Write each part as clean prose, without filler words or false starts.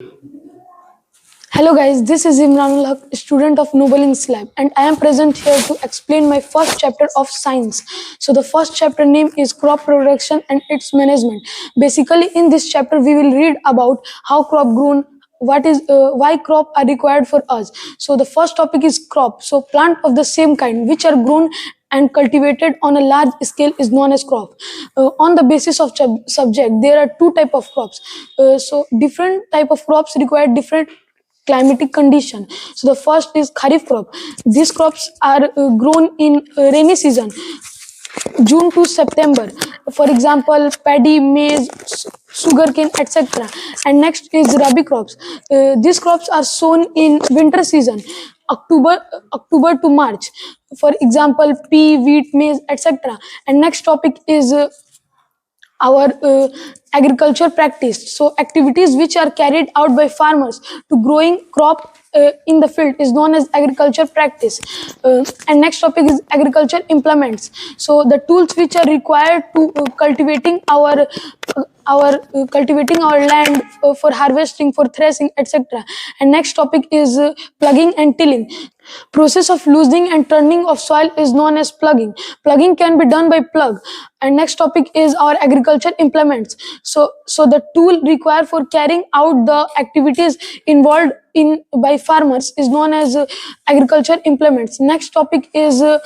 Hello guys, this is Imranul Haq, student of Noble Inks Lab, and I am present here to explain my first chapter of science. So the first chapter name is crop production and its management. Basically, in this chapter we will read about how crop grown, why crop are required for us. So the first topic is crop. So plant of the same kind which are grown and cultivated on a large scale is known as crop. On the basis of subject, there are two type of crops. So different type of crops require different climatic condition. So the first is kharif crop. These crops are grown in rainy season, June to September. For example, paddy, maize, sugarcane, etc. And next is rabi crops. These crops are sown in winter season, October to March. For example, pea, wheat, maize, etc. And next topic is our agriculture practice. So activities which are carried out by farmers to growing crop in the field is known as agriculture practice. And next topic is agriculture implements. So the tools which are required to cultivating our land, for harvesting, for threshing, etc. And next topic is plugging and tilling. Process of loosening and turning of soil is known as plugging. Plugging can be done by plug. And next topic is our agriculture implements. So the tool required for carrying out the activities involved in by farmers is known as agriculture implements. Next topic is uh,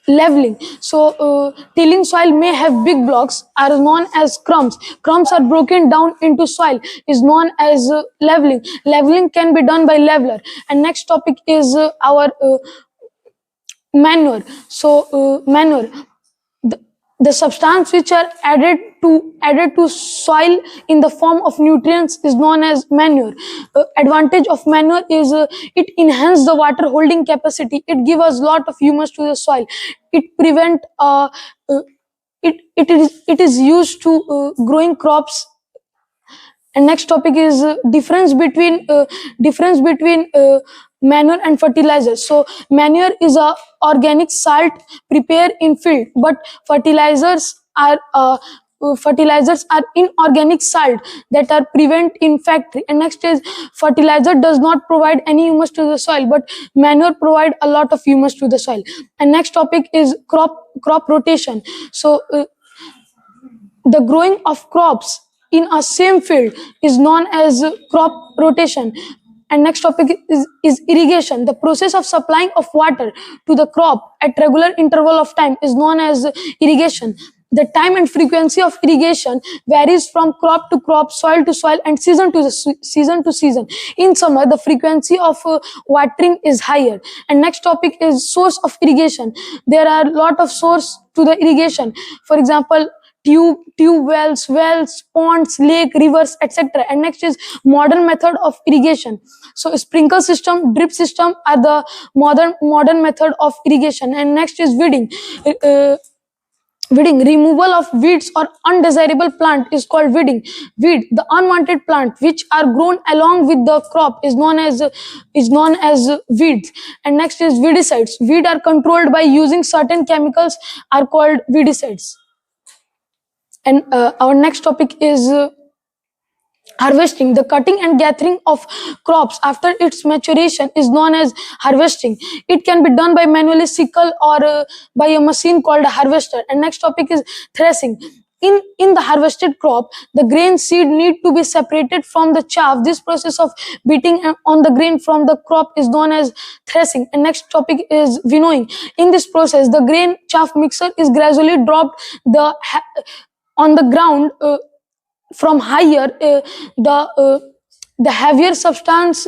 leveling. So tilling soil may have big blocks are known as crumbs. Crumbs are broken down into soil is known as leveling. Leveling can be done by leveler. And next topic is our manure. So manure, the, the substance which are added to soil in the form of nutrients is known as manure. Advantage of manure is it enhance the water holding capacity. It give us lot of humus to the soil. It prevent uh, it is used to growing crops. And next topic is difference between manure and fertilizer. So manure is a organic salt prepared in field, but fertilizers are inorganic salt that are prevent in factory. And next is fertilizer does not provide any humus to the soil, but manure provide a lot of humus to the soil. And next topic is crop rotation. So the growing of crops in a same field is known as crop rotation. And next topic is irrigation. The process of supplying of water to the crop at regular interval of time is known as irrigation. The time and frequency of irrigation varies from crop to crop, soil to soil, and season to season to season. In summer, the frequency of watering is higher. And next topic is source of irrigation. There are lot of source to the irrigation. For example, tube wells, ponds, lake, rivers, etc. And next is modern method of irrigation. So sprinkle system, drip system are the modern method of irrigation. And next is weeding. Uh, Weeding, removal of weeds or undesirable plant is called weeding. Weed, the unwanted plant which are grown along with the crop is known as weeds. And next is weedicides. Weed are controlled by using certain chemicals are called weedicides. And our next topic is harvesting. The cutting and gathering of crops after its maturation is known as harvesting. It can be done by manually sickle or by a machine called a harvester. And next topic is threshing. In the harvested crop, the grain seed need to be separated from the chaff. This process of beating on the grain from the crop is known as threshing. And next topic is winnowing. In this process, the grain chaff mixture is gradually dropped on the ground from higher. The heavier substance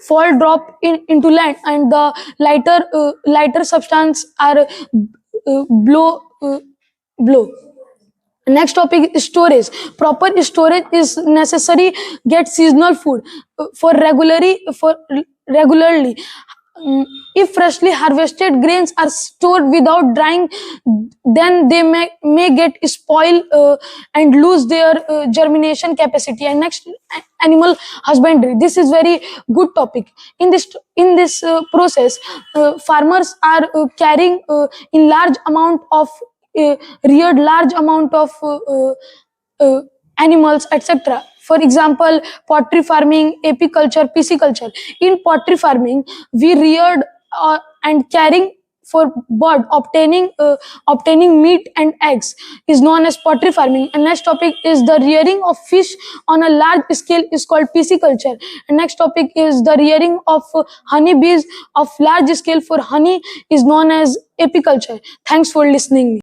fall drop into land, and the lighter substance are blow. Next topic is storage. Proper storage is necessary. Get seasonal food for regularly. If freshly harvested grains are stored without drying, then they may get spoil and lose their germination capacity. And next, animal husbandry. This is very good topic. In this process, farmers are carrying in large amount of reared large amount of animals, etc. For example, pottery farming, apiculture, pisciculture. In pottery farming, we reared and caring for bird obtaining meat and eggs is known as pottery farming. And next topic is the rearing of fish on a large scale is called pisciculture. And next topic is the rearing of honey bees of large scale for honey is known as apiculture. Thanks for listening me.